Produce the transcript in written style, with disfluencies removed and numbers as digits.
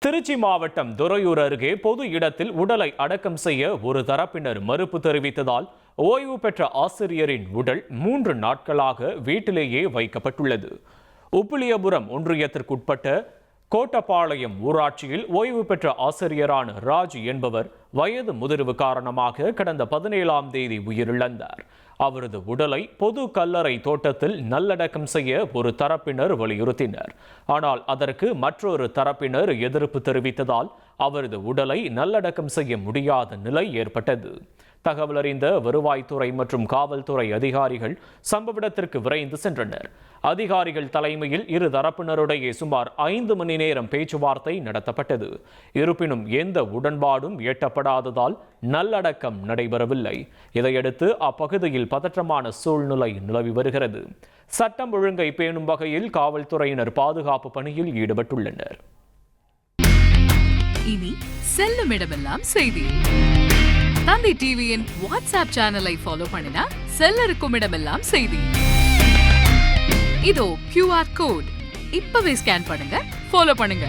திருச்சி மாவட்டம் துறையூர் அருகே பொது இடத்தில் உடலை அடக்கம் செய்ய ஒரு தரப்பினர் மறுப்பு தெரிவித்ததால் ஓய்வு பெற்ற ஆசிரியரின் உடல் 3 நாட்களாக வீட்டிலேயே வைக்கப்பட்டுள்ளது. உப்பிலியபுரம் ஒன்றியத்திற்குட்பட்ட கோட்டப்பாளையம் ஊராட்சியில் ஓய்வு பெற்ற ஆசிரியரான ராஜ் என்பவர் வயது முதிர்வு காரணமாக கடந்த 17ஆம் தேதி உயிரிழந்தார். அவரது உடலை பொது கல்லறை தோட்டத்தில் நல்லடக்கம் செய்ய ஒரு தரப்பினர் வலியுறுத்தினர். ஆனால் அதற்கு மற்றொரு தரப்பினர் எதிர்ப்பு தெரிவித்ததால் அவரது உடலை நல்லடக்கம் செய்ய முடியாத நிலை ஏற்பட்டது. தகவல் அறிந்த வருவாய்த்துறை மற்றும் காவல்துறை அதிகாரிகள் சம்பவ இடத்திற்கு விரைந்து சென்றனர். அதிகாரிகள் தலைமையில் இரு தரப்பினருடைய சுமார் 5 மணி நேரம் பேச்சுவார்த்தை நடத்தப்பட்டது. இருப்பினும் எந்த உடன்பாடும் எட்டப்படாததால் நல்லடக்கம் நடைபெறவில்லை. இதையடுத்து அப்பகுதியில் பதற்றமான சூழ்நிலை நிலவி வருகிறது. சட்டம் ஒழுங்கை பேணும் வகையில் காவல்துறையினர் பாதுகாப்பு பணியில் ஈடுபட்டுள்ளனர். இனி செல்லும் இடமெல்லாம் செய்தி. தந்தி டிவியின் வாட்ஸ்அப் சேனலை ஃபாலோ பண்ணினா செல்ல இருக்கும் இடமெல்லாம் செய்தி. இதோ QR கோட் இப்பவே ஸ்கேன் பண்ணுங்க, ஃபாலோ பண்ணுங்க.